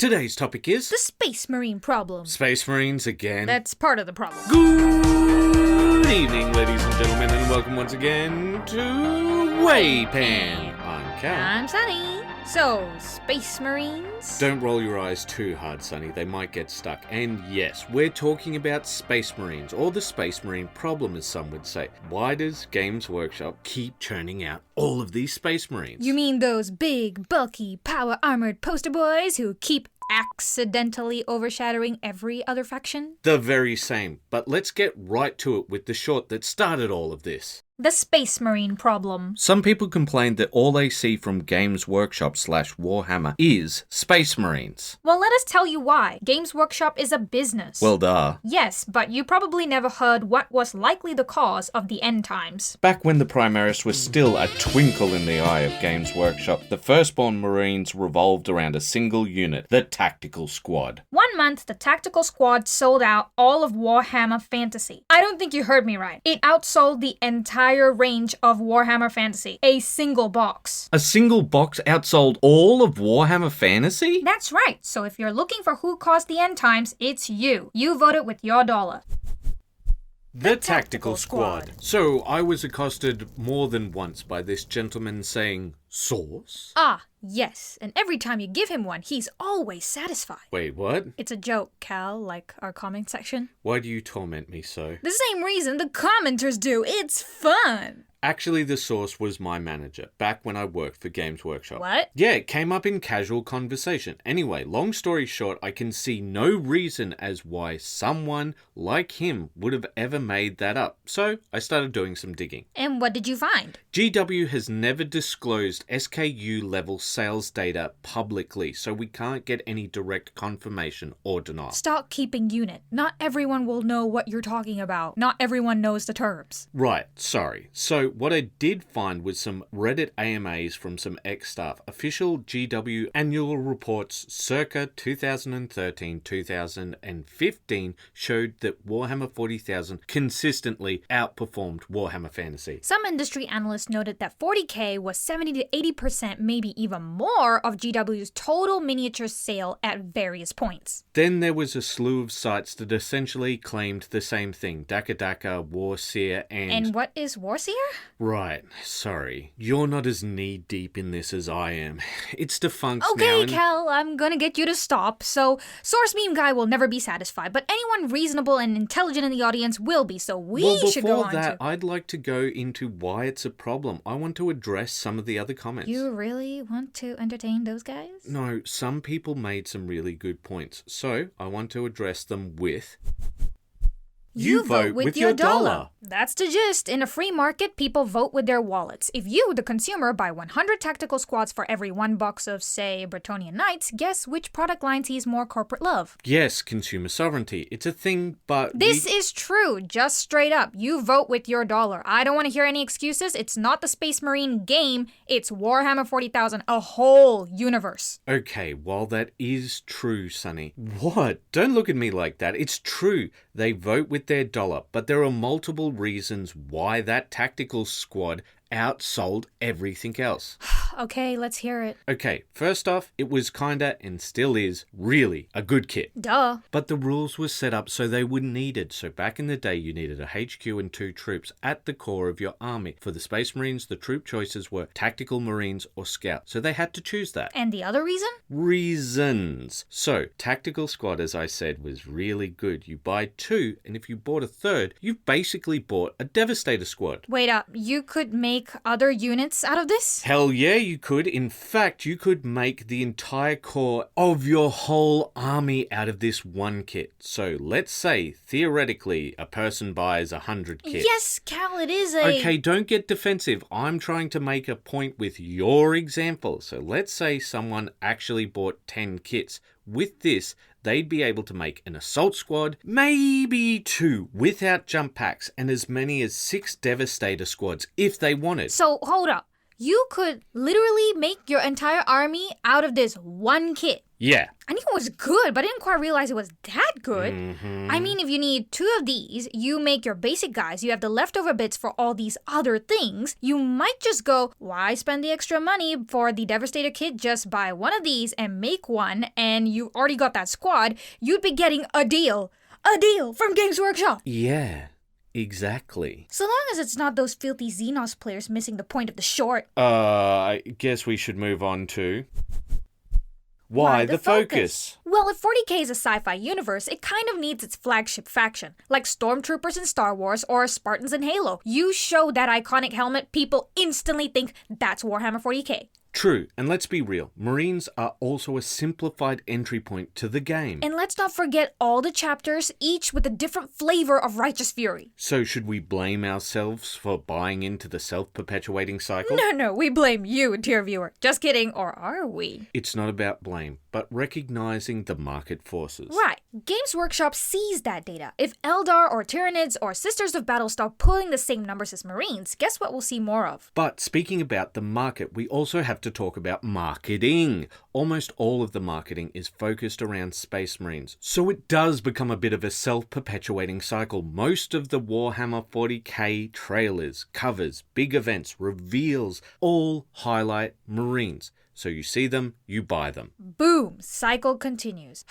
Today's topic is... the Space Marine problem. Space Marines again. That's part of the problem. Good evening, ladies and gentlemen, and welcome once again to Waypan. I'm Cal. I'm Sunny. So, Space Marines? Don't roll your eyes too hard, Sonny. They might get stuck. And yes, we're talking about Space Marines, or the Space Marine problem, as some would say. Why does Games Workshop keep churning out all of these Space Marines? You mean those big, bulky, power-armored poster boys who keep accidentally overshadowing every other faction? The very same. But let's get right to it with the short that started all of this. The Space Marine problem. Some people complain that all they see from Games Workshop / Warhammer is Space Marines. Well, let us tell you why. Games Workshop is a business. Well, duh. Yes, but you probably never heard what was likely the cause of the end times. Back when the Primaris was still a twinkle in the eye of Games Workshop, the Firstborn Marines revolved around a single unit, the Tactical Squad. 1 month, the Tactical Squad sold out all of Warhammer Fantasy. I don't think you heard me right. It outsold the entire range of Warhammer Fantasy. A single box. A single box outsold all of Warhammer Fantasy? That's right. So if you're looking for who caused the end times, it's you. You voted with your dollar. The Tactical Squad. So I was accosted more than once by this gentleman saying, "Sauce?" Ah, yes. And every time you give him one, he's always satisfied. Wait, what? It's a joke, Cal, like our comment section. Why do you torment me so? The same reason the commenters do. It's fun. Actually, the source was my manager, back when I worked for Games Workshop. What? Yeah, it came up in casual conversation. Anyway, long story short, I can see no reason as why someone like him would have ever made that up. So, I started doing some digging. And what did you find? GW has never disclosed SKU level sales data publicly, so we can't get any direct confirmation or denial. Stock keeping unit. Not everyone will know what you're talking about. Not everyone knows the terms. Right, sorry. So, what I did find was some Reddit AMAs from some ex-staff. Official GW annual reports circa 2013-2015 showed that Warhammer 40,000 consistently outperformed Warhammer Fantasy. Some industry analysts noted that 40k was 70 to 80%, maybe even more, of GW's total miniature sale at various points. Then there was a slew of sites that essentially claimed the same thing. Daka Daka, Warseer, and... And what is Warseer? Right, sorry. You're not as knee-deep in this as I am. It's defunct now. Okay, Cal, I'm gonna get you to stop. So, Source Meme Guy will never be satisfied, but anyone reasonable and intelligent in the audience will be, so we should go on Before that, I'd like to go into why it's a problem. I want to address some of the other comments. You really want to entertain those guys? No, some people made some really good points, so I want to address them with... You vote with your dollar. That's the gist. In a free market, people vote with their wallets. If you, the consumer, buy 100 tactical squads for every one box of, say, Bretonnian Knights, guess which product line sees more corporate love? Yes, consumer sovereignty. It's a thing, but This is true. Just straight up. You vote with your dollar. I don't want to hear any excuses. It's not the Space Marine game. It's Warhammer 40,000, a whole universe. Okay, while that is true, Sonny. What? Don't look at me like that. It's true. They vote with their dollar, but there are multiple reasons why that tactical squad outsold everything else. Okay, let's hear it. Okay, first off, it was kinda, and still is, really a good kit. Duh. But the rules were set up so they were needed. So back in the day, you needed a HQ and 2 troops at the core of your army. For the Space Marines, the troop choices were Tactical Marines or Scout. So they had to choose that. And the other reason? Reasons. So, Tactical Squad, as I said, was really good. You buy 2, and if you bought a 3rd, you've basically bought a Devastator Squad. Wait up, you could make other units out of this? Hell yeah, you could. In fact, you could make the entire core of your whole army out of this one kit. So let's say, theoretically, a person buys 100 kits. Yes, Cal, it is a... Okay, don't get defensive. I'm trying to make a point with your example. So let's say someone actually bought 10 kits. With this, they'd be able to make an assault squad, maybe 2 without jump packs, and as many as 6 Devastator squads if they wanted. So, hold up. You could literally make your entire army out of this one kit. Yeah. I knew it was good, but I didn't quite realize it was that good. I mean, if you need 2 of these, you make your basic guys, you have the leftover bits for all these other things, you might just go, why spend the extra money for the Devastator kit? Just buy one of these and make one, and you already got that squad. You'd be getting a deal. A deal from Games Workshop. Yeah, exactly. So long as it's not those filthy Xenos players missing the point of the short. I guess we should move on to... Why the focus? Well, if 40k is a sci-fi universe, it kind of needs its flagship faction, like Stormtroopers in Star Wars or Spartans in Halo. You show that iconic helmet, people instantly think that's Warhammer 40k. True, and let's be real, Marines are also a simplified entry point to the game. And let's not forget all the chapters, each with a different flavor of righteous fury. So should we blame ourselves for buying into the self-perpetuating cycle? No, we blame you, dear viewer. Just kidding, or are we? It's not about blame, but recognizing the market forces. Right. Games Workshop sees that data. If Eldar or Tyranids or Sisters of Battle start pulling the same numbers as Marines, guess what we'll see more of? But speaking about the market, we also have to talk about marketing. Almost all of the marketing is focused around Space Marines, so it does become a bit of a self-perpetuating cycle. Most of the Warhammer 40k trailers, covers, big events, reveals all highlight Marines. So you see them, you buy them. Boom, cycle continues.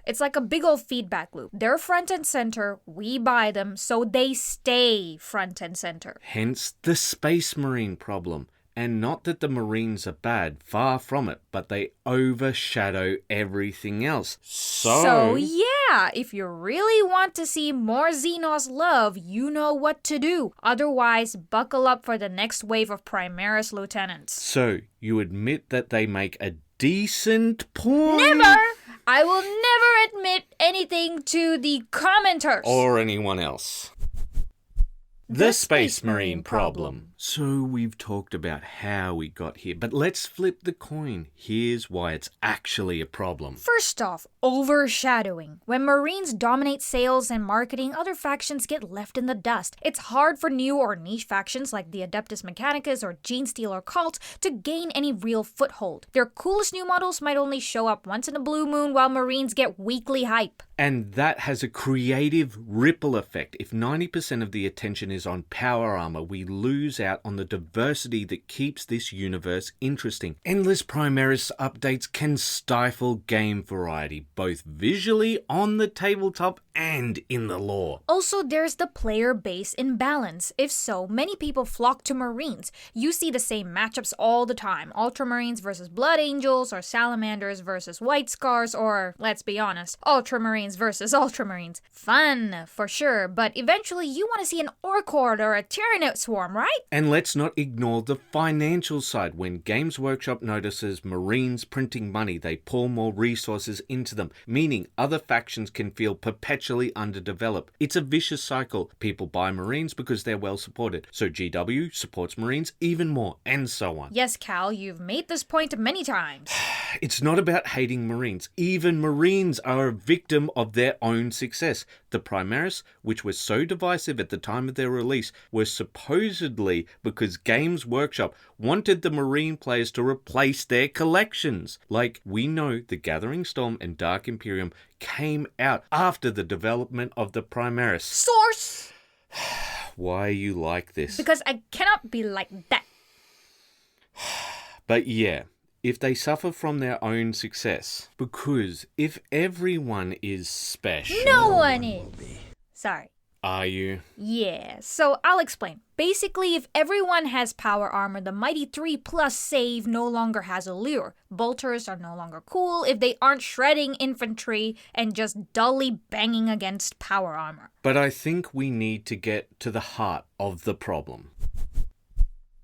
It's like a big old feedback loop. They're front and center, we buy them, so they stay front and center. Hence the Space Marine problem. And not that the Marines are bad, far from it, but they overshadow everything else. So yeah, if you really want to see more Xenos love, you know what to do. Otherwise, buckle up for the next wave of Primaris lieutenants. So, you admit that they make a decent point? Never! I will never admit anything to the commenters. Or anyone else. The Space Marine problem. So we've talked about how we got here, but let's flip the coin. Here's why it's actually a problem. First off, overshadowing. When Marines dominate sales and marketing, other factions get left in the dust. It's hard for new or niche factions like the Adeptus Mechanicus or Genestealer or Cult to gain any real foothold. Their coolest new models might only show up once in a blue moon while Marines get weekly hype. And that has a creative ripple effect. If 90% of the attention is on power armor, we lose out on the diversity that keeps this universe interesting. Endless Primaris updates can stifle game variety, both visually on the tabletop and in the lore. Also, there's the player base imbalance. If so, many people flock to Marines. You see the same matchups all the time. Ultramarines versus Blood Angels, or Salamanders versus White Scars, or, let's be honest, Ultramarines versus Ultramarines. Fun, for sure, but eventually you want to see an Orc Horde or a Tyranid Swarm, right? And let's not ignore the financial side. When Games Workshop notices Marines printing money, they pour more resources into them, meaning other factions can feel perpetually underdeveloped. It's a vicious cycle. People buy Marines because they're well supported, so GW supports Marines even more, and so on. Yes, Cal, you've made this point many times. It's not about hating Marines. Even Marines are a victim of their own success. The Primaris, which was so divisive at the time of their release, was supposedly because Games Workshop wanted the Marine players to replace their collections. Like, we know the Gathering Storm and Dark Imperium came out after the development of the Primaris. Source! Why are you like this? Because I cannot be like that. But yeah, if they suffer from their own success, because if everyone is special... No one is. Sorry. Are you? Yeah, so I'll explain. Basically, if everyone has power armor, the Mighty 3 plus save no longer has a lure. Bolters are no longer cool if they aren't shredding infantry and just dully banging against power armor. But I think we need to get to the heart of the problem.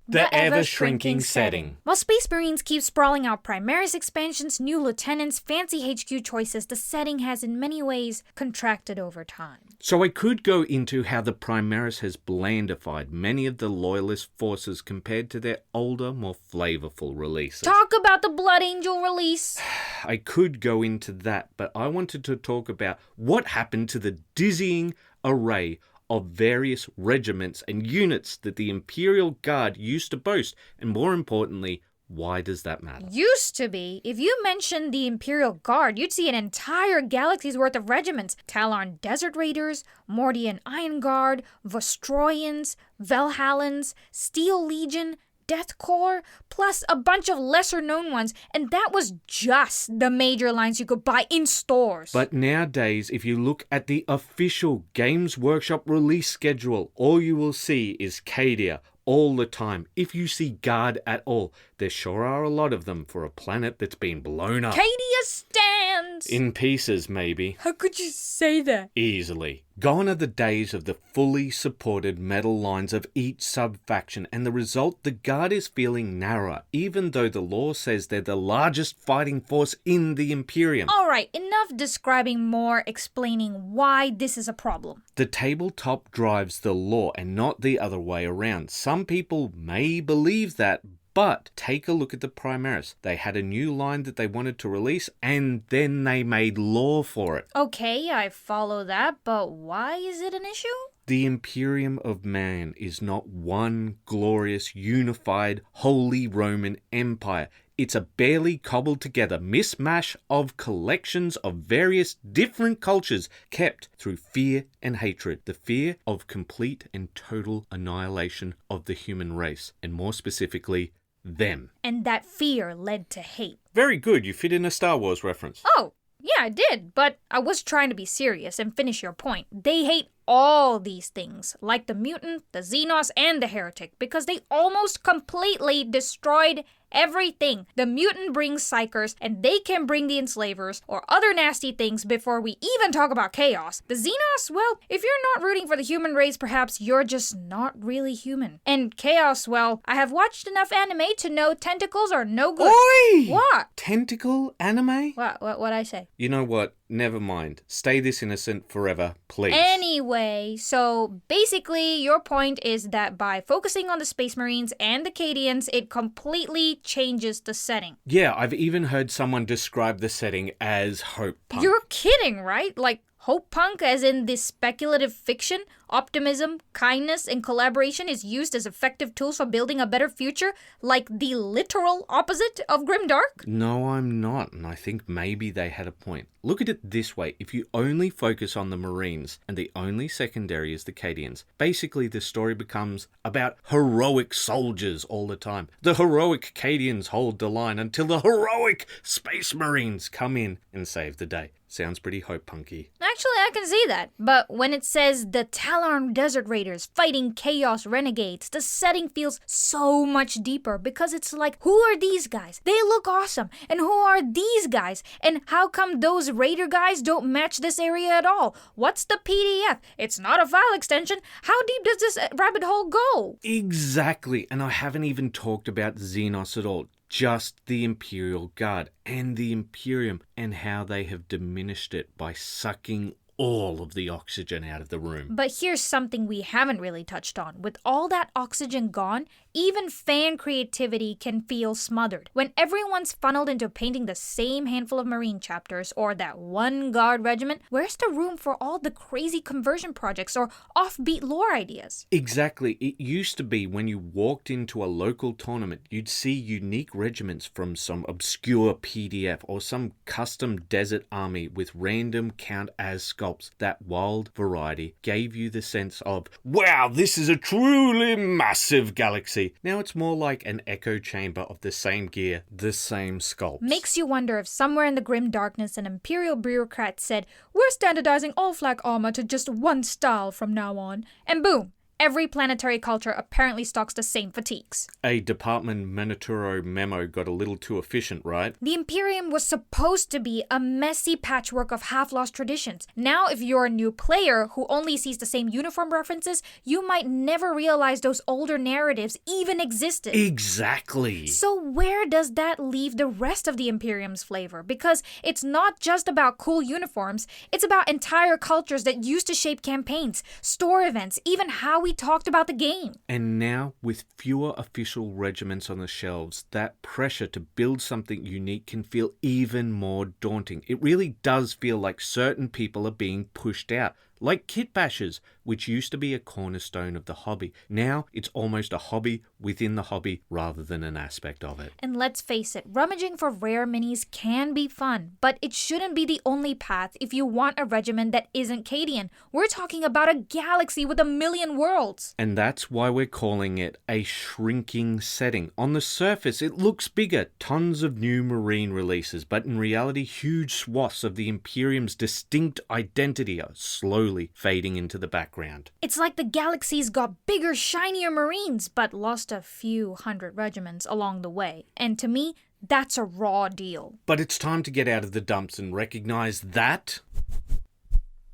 The ever-shrinking setting. While Space Marines keep sprawling out Primaris expansions, new lieutenants, fancy HQ choices, the setting has in many ways contracted over time. So I could go into how the Primaris has blandified many of the Loyalist forces compared to their older, more flavorful releases. Talk about the Blood Angel release. I could go into that, but I wanted to talk about what happened to the dizzying array of various regiments and units that the Imperial Guard used to boast, and more importantly, why does that matter? Used to be. If you mentioned the Imperial Guard, you'd see an entire galaxy's worth of regiments. Talon Desert Raiders, Mordian Iron Guard, Vostroyans, Velhallans, Steel Legion, Death Corps, plus a bunch of lesser-known ones, and that was just the major lines you could buy in stores. But nowadays, if you look at the official Games Workshop release schedule, all you will see is Cadia all the time. If you see Guard at all, there sure are a lot of them for a planet that's been blown up. Cadia stands! In pieces, maybe. How could you say that? Easily. Gone are the days of the fully supported metal lines of each sub-faction, and the result, the Guard is feeling narrower, even though the lore says they're the largest fighting force in the Imperium. Alright, enough describing, more explaining why this is a problem. The tabletop drives the lore and not the other way around. Some people may believe that, but take a look at the Primaris. They had a new line that they wanted to release, and then they made lore for it. Okay, I follow that, but why is it an issue? The Imperium of Man is not one glorious, unified, Holy Roman Empire. It's a barely cobbled together mishmash of collections of various different cultures kept through fear and hatred. The fear of complete and total annihilation of the human race, and more specifically, them. And that fear led to hate. Very good, you fit in a Star Wars reference. Oh, yeah, I did, but I was trying to be serious and finish your point. They hate all these things, like the mutant, the Xenos, and the heretic, because they almost completely destroyed everything. The mutant brings psychers, and they can bring the enslavers, or other nasty things before we even talk about chaos. The Xenos, well, if you're not rooting for the human race, perhaps you're just not really human. And chaos, well, I have watched enough anime to know tentacles are no good. Oi! What? Tentacle anime? What'd I say? You know what? Never mind. Stay this innocent forever, please. Anyway, so basically your point is that by focusing on the Space Marines and the Cadians, it completely changes the setting. Yeah, I've even heard someone describe the setting as hope punk. You're kidding, right? Like hope punk as in this speculative fiction? Optimism, kindness, and collaboration is used as effective tools for building a better future, like the literal opposite of grimdark? No, I'm not, and I think maybe they had a point. Look at it this way, if you only focus on the Marines, and the only secondary is the Cadians, basically the story becomes about heroic soldiers all the time. The heroic Cadians hold the line until the heroic Space Marines come in and save the day. Sounds pretty hope punky. Actually, I can see that. But when it says the Talon Desert Raiders fighting Chaos Renegades, the setting feels so much deeper because it's like, who are these guys? They look awesome. And who are these guys? And how come those Raider guys don't match this area at all? What's the PDF? It's not a file extension. How deep does this rabbit hole go? Exactly, and I haven't even talked about Xenos at all. Just the Imperial Guard and the Imperium and how they have diminished it by sucking all of the oxygen out of the room. But here's something we haven't really touched on. With all that oxygen gone, even fan creativity can feel smothered. When everyone's funneled into painting the same handful of Marine chapters or that one Guard regiment, where's the room for all the crazy conversion projects or offbeat lore ideas? Exactly. It used to be when you walked into a local tournament, you'd see unique regiments from some obscure PDF or some custom desert army with random count as sculpts. That wild variety gave you the sense of, wow, this is a truly massive galaxy. Now it's more like an echo chamber of the same gear, the same sculpts. Makes you wonder if somewhere in the grim darkness an Imperial bureaucrat said, we're standardizing all flak armor to just one style from now on. And boom! Every planetary culture apparently stocks the same fatigues. A Department Monitoro memo got a little too efficient, right? The Imperium was supposed to be a messy patchwork of half-lost traditions. Now, if you're a new player who only sees the same uniform references, you might never realize those older narratives even existed. Exactly. So where does that leave the rest of the Imperium's flavor? Because it's not just about cool uniforms, it's about entire cultures that used to shape campaigns, store events, even how we talked about the game. And now, with fewer official regiments on the shelves, that pressure to build something unique can feel even more daunting. It really does feel like certain people are being pushed out, like kit bashes, which used to be a cornerstone of the hobby. Now it's almost a hobby within the hobby rather than an aspect of it. And let's face it, rummaging for rare minis can be fun, but it shouldn't be the only path if you want a regimen that isn't Cadian. We're talking about a galaxy with a million worlds. And that's why we're calling it a shrinking setting. On the surface, it looks bigger, tons of new marine releases, but in reality, huge swaths of the Imperium's distinct identity are slowly fading into the background. It's like the galaxy's got bigger, shinier marines, but lost a few hundred regiments along the way. And to me, that's a raw deal. But it's time to get out of the dumps and recognize that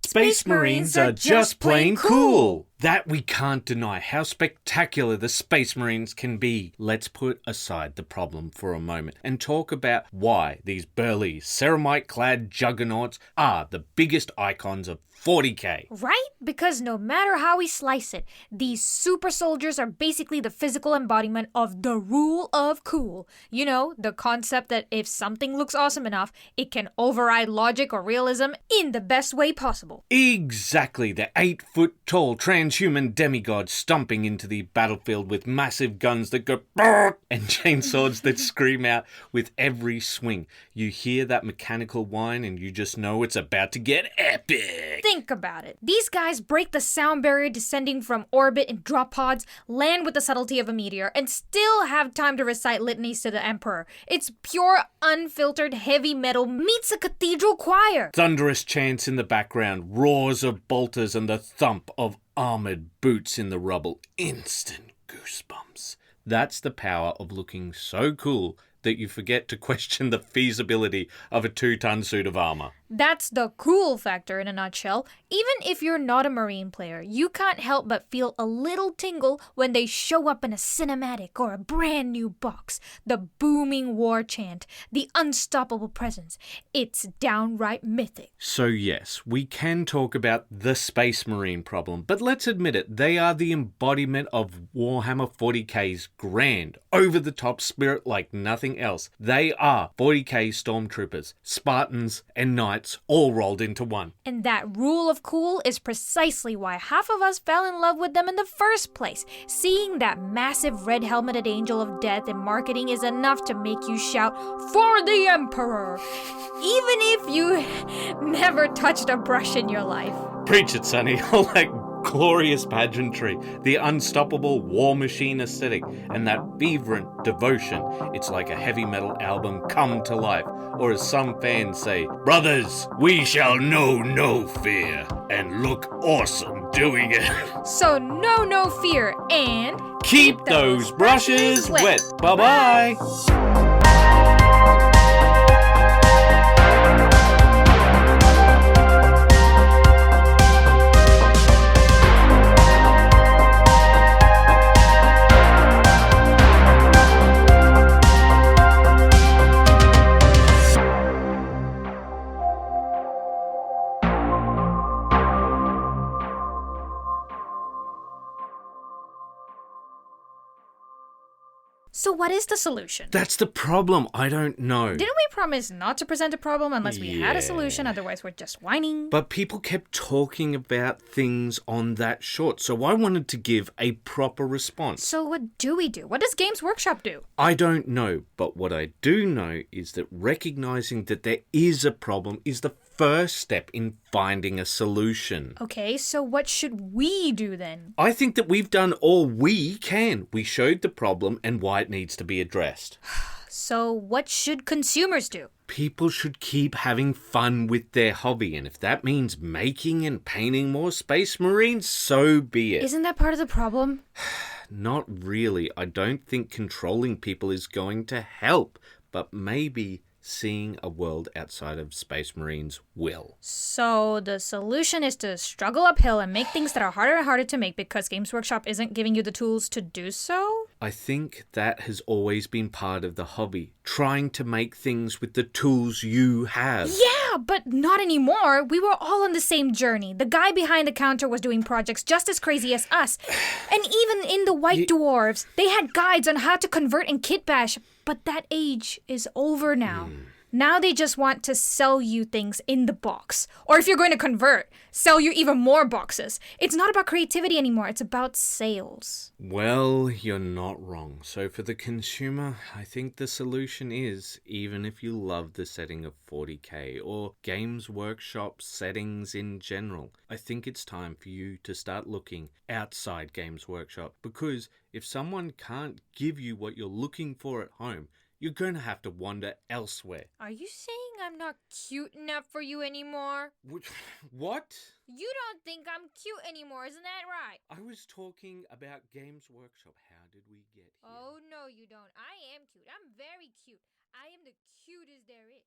Space Marines are just plain cool. That we can't deny how spectacular the Space Marines can be. Let's put aside the problem for a moment and talk about why these burly, ceramite-clad juggernauts are the biggest icons of 40k. Right? Because no matter how we slice it, these super soldiers are basically the physical embodiment of the rule of cool. You know, the concept that if something looks awesome enough, it can override logic or realism in the best way possible. Exactly, the 8-foot-tall transhuman demigod stomping into the battlefield with massive guns that go brrr, and chainswords that scream out with every swing. You hear that mechanical whine and you just know it's about to get epic. Think about it. These guys break the sound barrier descending from orbit in drop pods, land with the subtlety of a meteor, and still have time to recite litanies to the Emperor. It's pure, unfiltered heavy metal meets a cathedral choir. Thunderous chants in the background, roars of bolters, and the thump of armored boots in the rubble. Instant goosebumps. That's the power of looking so cool that you forget to question the feasibility of a 2-ton suit of armor. That's the cool factor in a nutshell. Even if you're not a Marine player, you can't help but feel a little tingle when they show up in a cinematic or a brand new box. The booming war chant, the unstoppable presence. It's downright mythic. So yes, we can talk about the Space Marine problem, but let's admit it, they are the embodiment of Warhammer 40k's grand, over-the-top spirit like nothing else. They are 40k stormtroopers, Spartans, and knights all rolled into one. And that rule of cool is precisely why half of us fell in love with them in the first place. Seeing that massive red-helmeted angel of death in marketing is enough to make you shout, "For the Emperor!" Even if you never touched a brush in your life. Preach it, Sonny. All that glorious pageantry, the unstoppable war machine aesthetic, and that fervent devotion. It's like a heavy metal album come to life. Or as some fans say, "Brothers, we shall know no fear and look awesome doing it." So no fear and keep those brushes wet. Bye-bye. So what is the solution? That's the problem. I don't know. Didn't we promise not to present a problem unless we had a solution? Otherwise, we're just whining. But people kept talking about things on that short, so I wanted to give a proper response. So what do we do? What does Games Workshop do? I don't know, but what I do know is that recognizing that there is a problem is the first step in finding a solution. Okay, so what should we do then? I think that we've done all we can. We showed the problem and why it needs to be addressed. So what should consumers do? People should keep having fun with their hobby, and if that means making and painting more Space Marines, so be it. Isn't that part of the problem? Not really. I don't think controlling people is going to help, but maybe seeing a world outside of Space Marines will. So the solution is to struggle uphill and make things that are harder and harder to make because Games Workshop isn't giving you the tools to do so? I think that has always been part of the hobby, trying to make things with the tools you have. Yeah, but not anymore. We were all on the same journey. The guy behind the counter was doing projects just as crazy as us. And even in the White Dwarves, they had guides on how to convert and kit bash. But that age is over now. Now they just want to sell you things in the box. Or if you're going to convert, sell you even more boxes. It's not about creativity anymore, it's about sales. Well, you're not wrong. So for the consumer, I think the solution is, even if you love the setting of 40K or Games Workshop settings in general, I think it's time for you to start looking outside Games Workshop, because if someone can't give you what you're looking for at home, you're going to have to wander elsewhere. Are you saying I'm not cute enough for you anymore? What? You don't think I'm cute anymore, isn't that right? I was talking about Games Workshop. How did we get here? Oh, no, you don't. I am cute. I'm very cute. I am the cutest there is.